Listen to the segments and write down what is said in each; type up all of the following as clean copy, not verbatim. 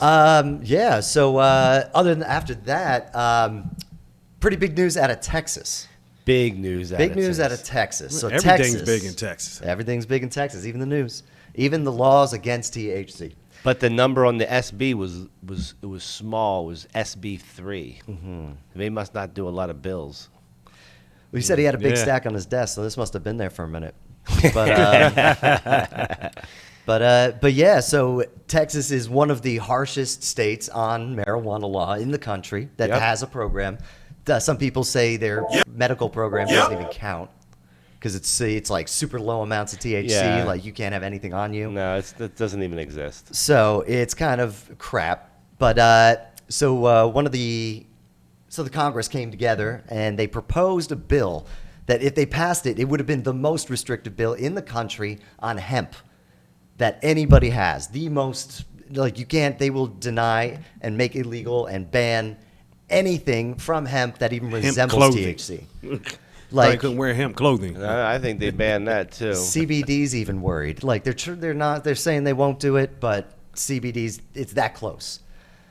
Yeah. So other than after that, pretty big news out of Texas. Big news out of Texas. So everything's big in Texas. Everything's big in Texas, even the news, even the laws against THC. But the number on the SB was small. It was SB3. Mm-hmm. They must not do a lot of bills. Well, he said he had a big stack on his desk, so this must have been there for a minute. But yeah, so Texas is one of the harshest states on marijuana law in the country that has a program. Some people say their medical program doesn't even count because it's like super low amounts of THC. Yeah. Like you can't have anything on you. No, that doesn't even exist. So it's kind of crap. But so the Congress came together and they proposed a bill that if they passed it, it would have been the most restrictive bill in the country on hemp that anybody has. The most, like, you can't, they will deny and make illegal and ban anything from hemp that even resembles THC. Like, I couldn't wear hemp clothing. I think they banned that too. CBD's even worried. Like they're saying they won't do it, but CBD's, it's that close.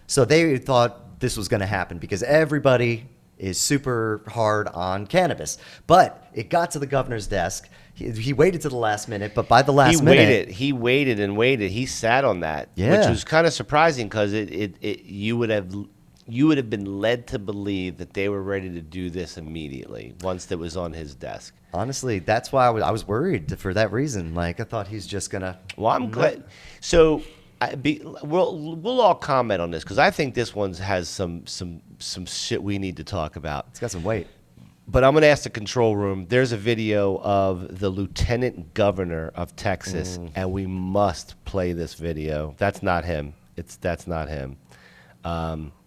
So they thought this was going to happen because everybody is super hard on cannabis. But it got to the governor's desk. He waited to the last minute, but by the last minute... He waited and waited. He sat on that, which was kind of surprising because you would have been led to believe that they were ready to do this immediately once it was on his desk. Honestly, that's why I was worried for that reason. Like, I thought he's just going to... Well, I'm glad. So... we'll all comment on this because I think this one has some shit we need to talk about. It's got some weight. But I'm going to ask the control room. There's a video of the lieutenant governor of Texas, and we must play this video. That's not him. That's not him.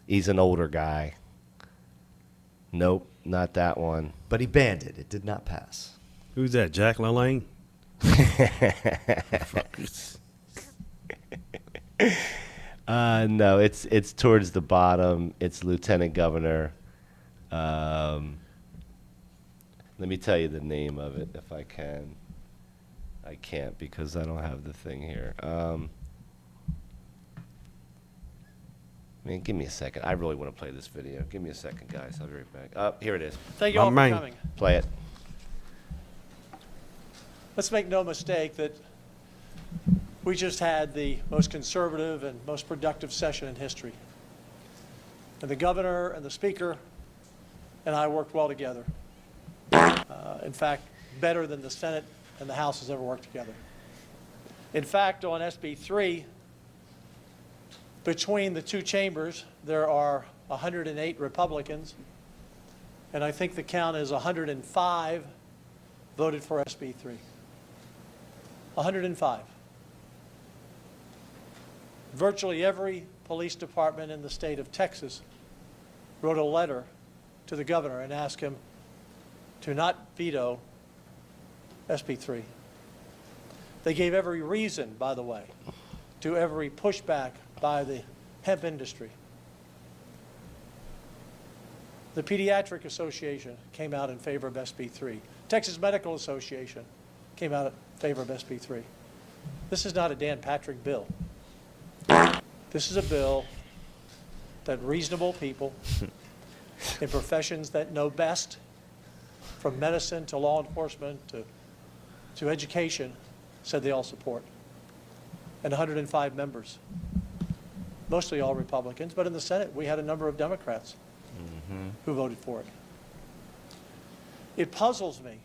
He's an older guy. Nope, not that one. But he banned it. It did not pass. Who's that, Jack LaLanne? No, it's towards the bottom. It's lieutenant governor. Let me tell you the name of it if I can. I can't because I don't have the thing here. Man, give me a second. I really want to play this video. Give me a second, guys. I'll be right back. Oh, here it is. Thank you all for coming. Play it. Let's make no mistake that we just had the most conservative and most productive session in history. And the governor and the speaker and I worked well together. In fact, better than the Senate and the House has ever worked together. In fact, on SB 3, between the two chambers, there are 108 Republicans, and I think the count is 105 voted for SB 3. 105. Virtually every police department in the state of Texas wrote a letter to the governor and asked him to not veto SB 3. They gave every reason, by the way, to every pushback by the hemp industry. The Pediatric Association came out in favor of SB 3. Texas Medical Association came out in favor of SB 3. This is not a Dan Patrick bill. This is a bill that reasonable people in professions that know best, from medicine to law enforcement to education, said they all support. And 105 members, mostly all Republicans, but in the Senate we had a number of Democrats who voted for it. It puzzles me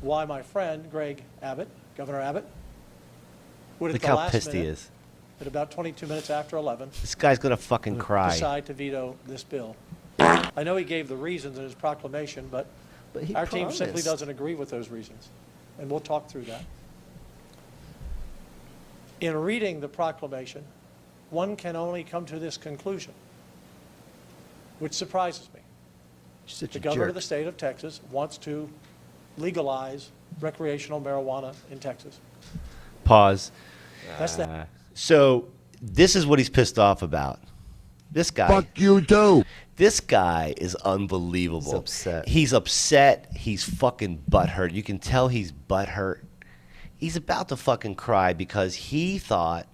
why my friend Greg Abbott, Governor Abbott, would Look at the how last pissed he minute, is. at about 22 minutes after 11, This guy's going to fucking cry. decide to veto this bill. I know he gave the reasons in his proclamation, but he our team simply promised. doesn't agree with those reasons, and we'll talk through that. In reading the proclamation, one can only come to this conclusion, which surprises me. Such The a governor jerk. of the state of Texas wants to legalize recreational marijuana in Texas. Pause. That's that. So this is what he's pissed off about. This guy. Fuck you too. This guy is unbelievable. He's upset. He's upset. He's fucking butthurt. You can tell he's butthurt. He's about to fucking cry because he thought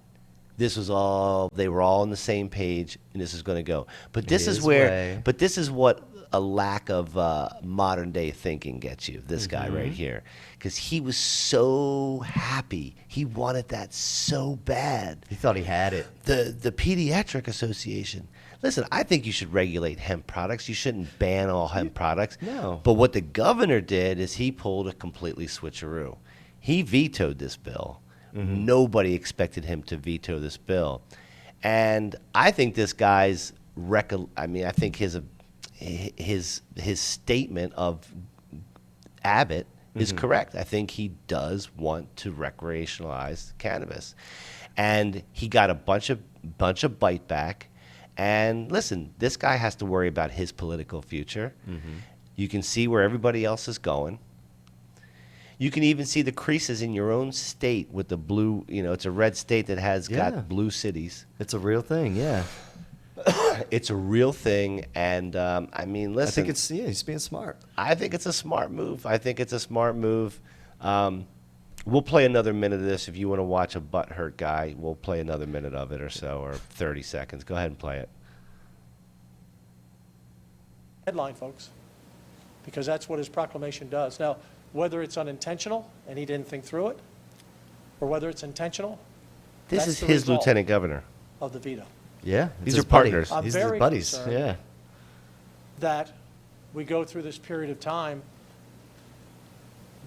This was all, they were all on the same page, and this is going to go. But this is His where, way. but this is what a lack of modern day thinking gets you, this guy right here. Because he was so happy. He wanted that so bad. He thought he had it. The Pediatric Association. Listen, I think you should regulate hemp products. You shouldn't ban all hemp products. No. But what the governor did is he pulled a completely switcheroo. He vetoed this bill. Nobody expected him to veto this bill. And I think this guy's I think his statement of Abbott is correct. I think he does want to recreationalize cannabis. And he got a bunch of bite back. And listen, this guy has to worry about his political future. You can see where everybody else is going. You can even see the creases in your own state with the blue, it's a red state that has Yeah. got blue cities. It's a real thing, yeah. It's a real thing. And I mean, I listen, think he's being smart. I think it's a smart move. We'll play another minute of this. If you want to watch a butthurt guy, we'll play another minute of it or so, or 30 seconds. Go ahead and play it. Headline, folks, because that's what his proclamation does. Now, whether it's unintentional and he didn't think through it, or whether it's intentional, This that's is the his result lieutenant governor. of the veto. Yeah. These it's are his buddy. partners. I'm These are his very buddies. concerned. Yeah. That we go through this period of time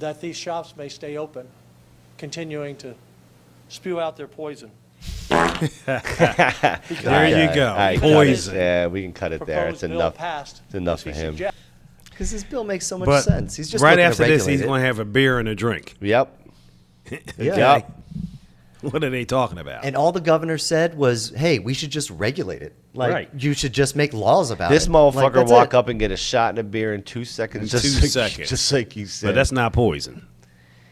that these shops may stay open, continuing to spew out their poison. There you go. All right, Poison. Yeah, we can cut it there. Proposed It's bill enough. passed. It's enough as we for him. suggest. Because this bill makes so much But sense. He's just right looking after to this, regulate he's it. going to have a beer and a drink. Yep. Yeah. Yep. What are they talking about? And all the governor said was, "Hey, we should just regulate it. Like Right. you should just make laws about This it." motherfucker Like, that's walk it. up and get a shot in a beer in 2 seconds. In 2 like, seconds. Just like you said. But that's not poison.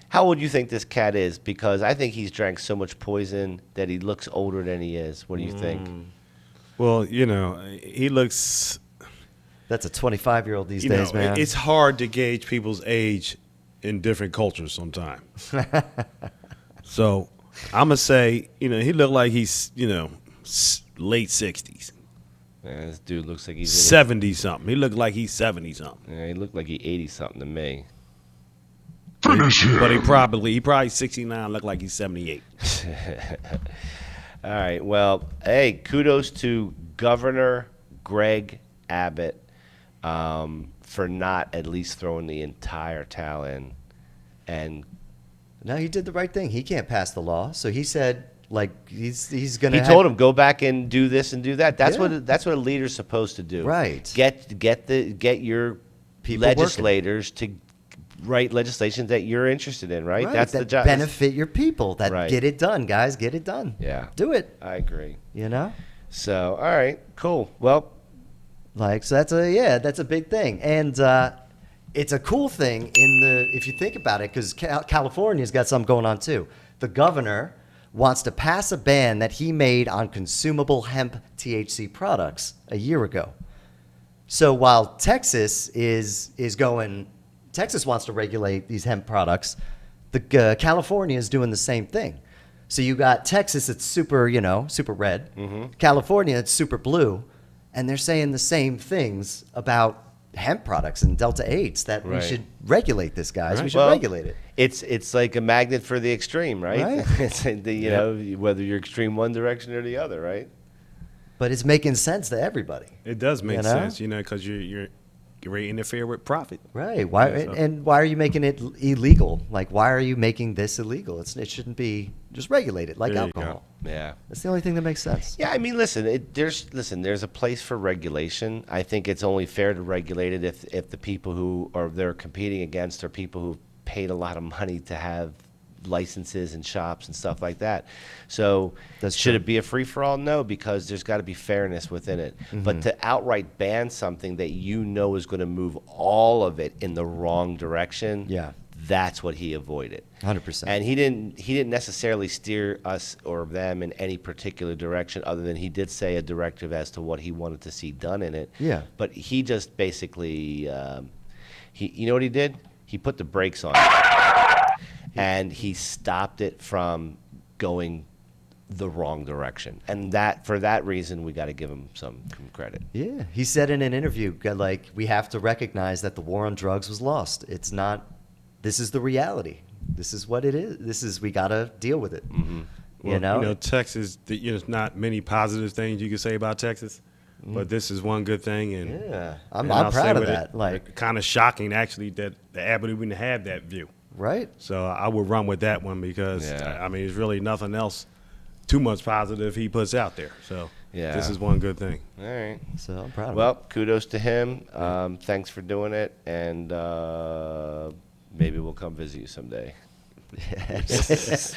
How old do you think this cat is? Because I think he's drank so much poison that he looks older than he is. What do you think? Well, he looks. That's a 25-year-old these You days, know, man. it's hard to gauge people's age in different cultures sometimes. So I'm gonna say, he looked like he's, late 60s, Man, this dude looks like he's 70 something. He looked like he's 70 something. Yeah, he looked like he 80 something to me. But he probably 69. Looked like he's 78. All right. Well, hey, kudos to Governor Greg Abbott for not at least throwing the entire towel in. And No, he did the right thing. He can't pass the law, so he said, like, he's gonna. he told him, go back and do this and do that. That's Yeah. what a leader's supposed to do. Right. Get your People legislators to write legislation that you're interested in. Right. That's that the job. benefit your people. That Right. get it done, guys. Get it done. Yeah. Do it. I agree. You know. So, all right, cool. Well, Like, so that's a big thing, and it's a cool thing if you think about it, because California's got something going on too. The governor wants to pass a ban that he made on consumable hemp THC products a year ago. So while Texas Texas wants to regulate these hemp products, California is doing the same thing. So you got Texas, it's super red. California, it's super blue. And they're saying the same things about hemp products and Delta 8s, that we Right. should regulate this, guys. We Right. should Well, regulate it. it's like a magnet for the extreme, right? Right. It's whether you're extreme one direction or the other, right? But it's making sense to everybody. It does make You know? sense, because you're ready to interfere with profit. Right. Why Yeah, so- and why are you making it illegal? Like, why are you making this illegal? It shouldn't be. Just regulate it like There you go. alcohol. Yeah. That's the only thing that makes sense. Yeah, I mean, there's a place for regulation. I think it's only fair to regulate it if the people who they're competing against are people who paid a lot of money to have licenses and shops and stuff like that. So That's should true. it be a free for all? No, because there's got to be fairness within it. Mm-hmm. But to outright ban something that is going to move all of it in the wrong direction, Yeah. that's what he avoided. 100%. And he didn't necessarily steer us or them in any particular direction, other than he did say a directive as to what he wanted to see done in it. Yeah. But he just basically, you know what he did? He put the brakes on it, and he stopped it from going the wrong direction. And that for that reason, we got to give him some credit. Yeah, he said in an interview, like, we have to recognize that the war on drugs was lost. It's not. This is the reality. This is what it is. We got to deal with it. Mm-hmm. Well, Texas, there's not many positive things you can say about Texas, but this is one good thing. And Yeah, I'm and I'll say proud of with that. Like, kind of shocking, actually, that the Abbott even had that view. right? So I would run with that one because, Yeah. I mean, there's really nothing else too much positive he puts out there. So Yeah. this is one good thing. All right. So I'm proud of Well, kudos to him. Thanks for doing it, and maybe we'll come visit you someday. it.